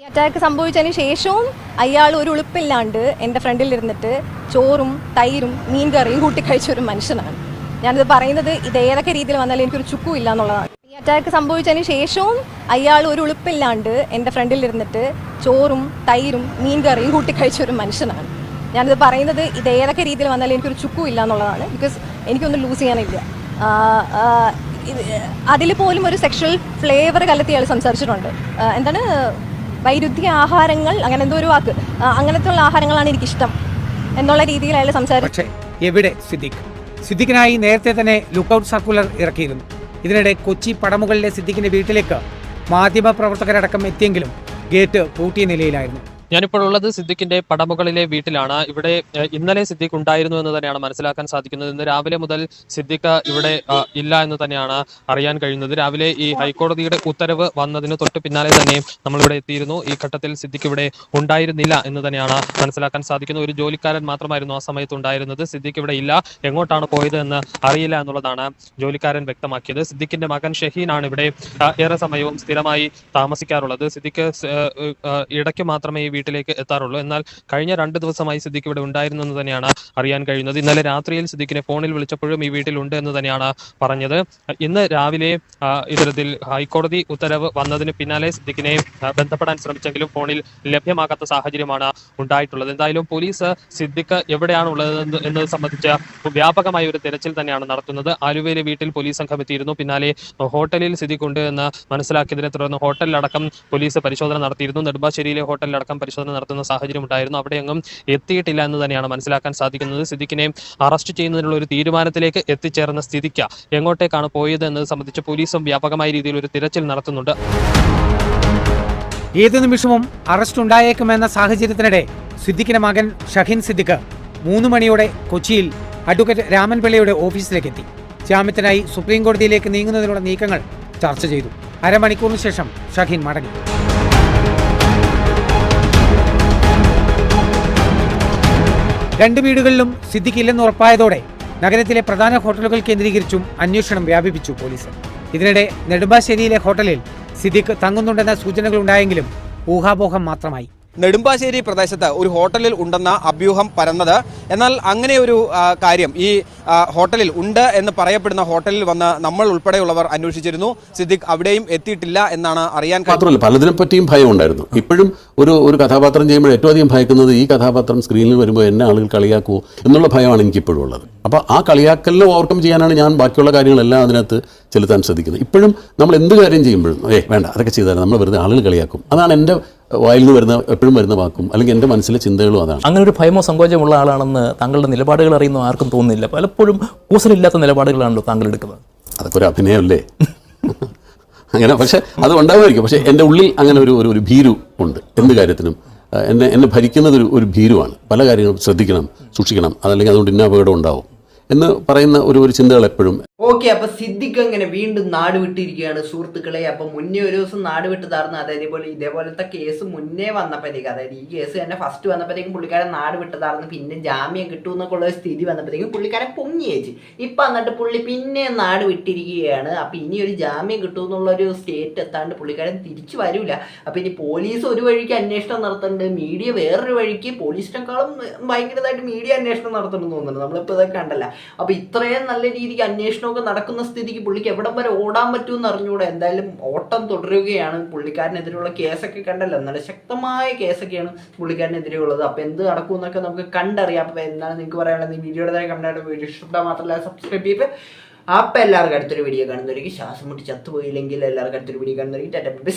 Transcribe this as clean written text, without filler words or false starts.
ഈ അറ്റാക്ക് സംഭവിച്ചതിന് ശേഷവും അയാൾ ഒരു ഉളുപ്പില്ലാണ്ട് എൻ്റെ ഫ്രണ്ടിലിരുന്നിട്ട് ചോറും തൈരും മീൻ കറിയും കൂട്ടിക്കഴിച്ച ഒരു മനുഷ്യനാണ്. ഞാനിത് പറയുന്നത് ഇത് ഏതൊക്കെ രീതിയിൽ വന്നാലും എനിക്കൊരു ചുക്കും ഇല്ല എന്നുള്ളതാണ്. ഈ അറ്റാക്ക് സംഭവിച്ചതിന് ശേഷവും അയാൾ ഒരു ഉളുപ്പില്ലാണ്ട് എൻ്റെ ഫ്രണ്ടിലിരുന്നിട്ട് ചോറും തൈരും മീൻ കറിയും കൂട്ടിക്കഴിച്ച ഒരു മനുഷ്യനാണ്. ഞാനിത് പറയുന്നത് ഇത് ഏതൊക്കെ രീതിയിൽ വന്നാലും എനിക്കൊരു ചുക്കും ഇല്ല എന്നുള്ളതാണ്. ബിക്കോസ് എനിക്കൊന്നും ലൂസ് ചെയ്യാനില്ല. അതിൽ പോലും ഒരു സെക്ഷൽ ഫ്ലേവർ കലർത്തി അയാൾ സംസാരിച്ചിട്ടുണ്ട്. എന്താണ് വൈരുദ്ധ്യ ആഹാരങ്ങൾ, അങ്ങനെ എന്തോ ഒരു വാക്ക്, അങ്ങനത്തെ ഉള്ള ആഹാരങ്ങളാണ് എനിക്കിഷ്ടം എന്നുള്ള രീതിയിൽ അയാൾ സംസാരിച്ചു. പക്ഷേ എവിടെ സിദ്ദിഖിനായി നേരത്തെ തന്നെ ലുക്കൌട്ട് സർക്കുലർ ഇറക്കിയിരുന്നു. ഇതിനിടെ കൊച്ചി പടമുകളിലെ സിദ്ദിഖിന്റെ വീട്ടിലേക്ക് മാധ്യമപ്രവർത്തകരടക്കം എത്തിയെങ്കിലും ഗേറ്റ് പൂട്ടിയ നിലയിലായിരുന്നു. ഞാനിപ്പോൾ ഉള്ളത് സിദ്ദിഖിന്റെ പടമുകളിലെ വീട്ടിലാണ്. ഇവിടെ ഇന്നലെ സിദ്ദിഖ് ഉണ്ടായിരുന്നു എന്ന് തന്നെയാണ് മനസ്സിലാക്കാൻ സാധിക്കുന്നത്. ഇന്ന് രാവിലെ മുതൽ സിദ്ദിഖ് ഇവിടെ ഇല്ല എന്ന് തന്നെയാണ് അറിയാൻ കഴിയുന്നത്. രാവിലെ ഈ ഹൈക്കോടതിയുടെ ഉത്തരവ് വന്നതിന് തൊട്ട് പിന്നാലെ തന്നെ നമ്മളിവിടെ എത്തിയിരുന്നു. ഈ ഘട്ടത്തിൽ സിദ്ദിഖ് ഇവിടെ ഉണ്ടായിരുന്നില്ല എന്ന് തന്നെയാണ് മനസ്സിലാക്കാൻ സാധിക്കുന്നത്. ഒരു ജോലിക്കാരൻ മാത്രമായിരുന്നു ആ സമയത്ത് ഉണ്ടായിരുന്നത്. സിദ്ദിഖ് ഇവിടെ ഇല്ല, എങ്ങോട്ടാണ് പോയത് എന്ന് അറിയില്ല എന്നുള്ളതാണ് ജോലിക്കാരൻ വ്യക്തമാക്കിയത്. സിദ്ദിഖിന്റെ മകൻ ഷഹീനാണ് ഇവിടെ ഏറെ സമയവും സ്ഥിരമായി താമസിക്കാറുള്ളത്. സിദ്ദിഖ് ഇടയ്ക്ക് മാത്രമേ ഈ വീട്ടിലേക്ക് എത്താറുള്ളൂ. എന്നാൽ കഴിഞ്ഞ 2 ദിവസമായി സിദ്ദിഖ് ഇവിടെ ഉണ്ടായിരുന്നു എന്ന് തന്നെയാണ് അറിയാൻ കഴിയുന്നത്. ഇന്നലെ രാത്രിയിൽ സിദ്ദിഖിനെ ഫോണിൽ വിളിച്ചപ്പോഴും ഈ വീട്ടിലുണ്ട് എന്ന് തന്നെയാണ് പറഞ്ഞത്. ഇന്ന് രാവിലെ ഇത്തരത്തിൽ ഹൈക്കോടതി ഉത്തരവ് വന്നതിന് പിന്നാലെ സിദ്ദിഖിനെ ബന്ധപ്പെടാൻ ശ്രമിച്ചെങ്കിലും ഫോണിൽ ലഭ്യമാകാത്ത സാഹചര്യമാണ് ഉണ്ടായിട്ടുള്ളത്. എന്തായാലും പോലീസ് സിദ്ദിഖ് എവിടെയാണ് ഉള്ളത് എന്നത് സംബന്ധിച്ച വ്യാപകമായ ഒരു തെരച്ചിൽ തന്നെയാണ് നടത്തുന്നത്. ആലുവയിലെ വീട്ടിൽ പോലീസ് സംഘം എത്തിയിരുന്നു. പിന്നാലെ ഹോട്ടലിൽ സിദ്ദിഖ് ഉണ്ട് എന്ന് മനസ്സിലാക്കിയതിനെ തുടർന്ന് ഹോട്ടലിലടക്കം പോലീസ് പരിശോധന നടത്തിയിരുന്നു. നെടുമ്പാശ്ശേരിയിലെ ഹോട്ടലിലടക്കം പരിശോധന നടത്തുന്ന സാഹചര്യം ഉണ്ടായിരുന്നു. അവിടെയെങ്ങും എത്തിയിട്ടില്ല എന്ന് തന്നെയാണ് മനസ്സിലാക്കാൻ സാധിക്കുന്നത്. സിദ്ദിഖിനെ അറസ്റ്റ് ചെയ്യുന്നതിനുള്ള ഒരു തീരുമാനത്തിലേക്ക് എത്തിച്ചേർന്ന സ്ഥിതിക്ക് എങ്ങോട്ടേക്കാണ് പോയത് എന്നത് സംബന്ധിച്ച് പോലീസും വ്യാപകമായ രീതിയിൽ ഒരു തിരച്ചിൽ നടത്തുന്നുണ്ട്. ഏത് നിമിഷവും അറസ്റ്റ് ഉണ്ടായേക്കുമെന്ന സാഹചര്യത്തിനിടെ സിദ്ദിഖിന്റെ മകൻ ഷഹീൻ സിദ്ദിഖ് 3 മണിയോടെ കൊച്ചിയിൽ അഡ്വക്കേറ്റ് രാമൻ പിള്ളയുടെ ഓഫീസിലേക്ക് എത്തി. ജാമ്യത്തിനായി സുപ്രീം കോടതിയിലേക്ക് നീങ്ങുന്നതിനുള്ള നീക്കങ്ങൾ ചർച്ച ചെയ്തു. അരമണിക്കൂറിന് ശേഷം ഷഹീൻ മടങ്ങി. രണ്ട് വീടുകളിലും സിദ്ദിഖ് ഇല്ലെന്ന് ഉറപ്പായതോടെ നഗരത്തിലെ പ്രധാന ഹോട്ടലുകൾ കേന്ദ്രീകരിച്ചും അന്വേഷണം വ്യാപിപ്പിച്ചു പോലീസ്. ഇതിനിടെ നെടുമ്പാശ്ശേരിയിലെ ഹോട്ടലിൽ സിദ്ദിഖ് തങ്ങുന്നുണ്ടെന്ന സൂചനകളുണ്ടായെങ്കിലും ഊഹാപോഹം മാത്രമായി. നെടുമ്പാശ്ശേരി പ്രദേശത്ത് ഒരു ഹോട്ടലിൽ ഉണ്ടെന്ന അഭ്യൂഹം പരന്നത്. എന്നാൽ അങ്ങനെ ഒരു കാര്യം ഈ ഹോട്ടലിൽ ഉണ്ട് എന്ന് പറയപ്പെടുന്ന ഹോട്ടലിൽ വന്ന് നമ്മൾ ഉൾപ്പെടെയുള്ളവർ അന്വേഷിച്ചിരുന്നു. സിദ്ദിഖ് അവിടെയും എത്തിയിട്ടില്ല എന്നാണ് അറിയാൻ മാത്രമല്ല പലതിനെ പറ്റിയും ഭയം ഉണ്ടായിരുന്നു. ഇപ്പോഴും ഒരു കഥാപാത്രം ചെയ്യുമ്പോൾ ഏറ്റവും അധികം ഭയക്കുന്നത് ഈ കഥാപാത്രം സ്ക്രീനിൽ വരുമ്പോൾ എന്നെ ആളുകൾ കളിയാക്കുമോ എന്നുള്ള ഭയമാണ് എനിക്കിപ്പോഴും ഉള്ളത്. അപ്പോൾ ആ കളിയാക്കലിനെ ഓവർകം ചെയ്യാനാണ് ഞാൻ ബാക്കിയുള്ള കാര്യങ്ങളെല്ലാം അതിനകത്ത് ചെലുത്താൻ ശ്രദ്ധിക്കുന്നത്. ഇപ്പോഴും നമ്മൾ എന്ത് കാര്യം ചെയ്യുമ്പോഴും വേണ്ട അതൊക്കെ ചെയ്താൽ നമ്മൾ വെറുതെ ആളുകൾ കളിയാക്കും. അതാണ് എൻ്റെ വായിൽ നിന്ന് വരുന്ന എപ്പോഴും വരുന്ന വാക്കും അല്ലെങ്കിൽ എൻ്റെ മനസ്സിലെ ചിന്തകളും അതാണ്. അങ്ങനെ ഒരു ഭയമോ സങ്കോചമുള്ള ആളാണെന്ന് താങ്കളുടെ നിലപാടുകൾ അറിയുന്ന ആർക്കും തോന്നുന്നില്ല. പലപ്പോഴും കൂസലില്ലാത്ത നിലപാടുകളാണല്ലോ താങ്കൾ എടുക്കുന്നത്. അതൊക്കെ ഒരു അഭിനയമല്ലേ? അങ്ങനെ പക്ഷെ അത് ഉണ്ടാവുമായിരിക്കും. പക്ഷെ എൻ്റെ ഉള്ളിൽ അങ്ങനെ ഒരു ഭീരു ഉണ്ട്. എന്ത് കാര്യത്തിനും എന്നെ ഭരിക്കുന്നത് ഒരു ഭീരുവാണ്. പല കാര്യങ്ങളും ശ്രദ്ധിക്കണം, സൂക്ഷിക്കണം, അതല്ലെങ്കിൽ അതുകൊണ്ട് ഇന്ന അപകടം ഉണ്ടാവും എന്ന് പറയുന്ന ഒരു ചിന്തകൾ എപ്പോഴും. ഓക്കെ, അപ്പൊ സിദ്ദിഖ് അങ്ങനെ വീണ്ടും നാട് വിട്ടിരിക്കുകയാണ് സുഹൃത്തുക്കളെ. അപ്പൊ മുന്നേ ഒരു ദിവസം നാട് വിട്ടതായിരുന്നു. അതായത് ഇതേപോലത്തെ കേസ് മുന്നേ വന്നപ്പോഴത്തേക്ക്, അതായത് ഈ കേസ് തന്നെ ഫസ്റ്റ് വന്നപ്പോഴത്തേക്കും പുള്ളിക്കാരൻ നാട് വിട്ടതായിരുന്നു. പിന്നെ ജാമ്യം കിട്ടുമെന്നൊക്കെ ഉള്ള സ്ഥിതി വന്നപ്പോഴത്തേക്കും പുള്ളിക്കാരൻ പൊങ്ങിയേച്ച്. ഇപ്പൊ എന്നിട്ട് പുള്ളി പിന്നെ നാട് വിട്ടിരിക്കുകയാണ്. അപ്പൊ ഇനി ഒരു ജാമ്യം കിട്ടുമെന്നുള്ളൊരു സ്റ്റേറ്റ് എത്താണ്ട് പുള്ളിക്കാരൻ തിരിച്ചു വരൂല. അപ്പൊ ഇനി പോലീസ് ഒരു വഴിക്ക് അന്വേഷണം നടത്തുന്നുണ്ട്, മീഡിയ വേറൊരു വഴിക്ക് പോലീസിനെക്കാളും ഭയങ്കരമായിട്ട് മീഡിയ അന്വേഷണം നടത്തുന്നുണ്ടെന്ന് തോന്നുന്നുണ്ട്. നമ്മളിപ്പോൾ ഇതൊക്കെ കണ്ടല്ല. അപ്പൊ ഇത്രയും നല്ല രീതിക്ക് അന്വേഷണം നടക്കുന്ന സ്ഥിതിക്ക് പുള്ളിക്ക് എവിടം വരെ ഓടാൻ പറ്റുമെന്ന് അറിഞ്ഞുകൂടെ. എന്തായാലും ഓട്ടം തുടരുകയാണ്. പുള്ളിക്കാരനെതിരെയുള്ള കേസൊക്കെ കണ്ടല്ലോ, നല്ല ശക്തമായ കേസൊക്കെയാണ് പുള്ളിക്കാരനെതിരെ ഉള്ളത്. അപ്പൊ എന്ത് നടക്കും എന്നൊക്കെ നമുക്ക് കണ്ടറിയാം. അപ്പൊ എന്താണ് നിങ്ങൾക്ക് പറയാനുള്ളത്? ഈ വീഡിയോയുടെ തന്നെ കണ്ടായിട്ട് വീഡിയോ ഇഷ്ടപ്പെട്ടാൽ മാത്രമല്ല സബ്സ്ക്രൈബ് ചെയ്ത്. അപ്പൊ എല്ലാവർക്കും അടുത്തൊരു വീഡിയോ കാണുന്നവർക്ക് ശ്വാസം മുട്ടി ചത്തുപോയില്ലെങ്കിൽ എല്ലാവർക്കും അടുത്തൊരു വീഡിയോ കാണുന്നവർക്ക് ടാറ്റ ബൈ.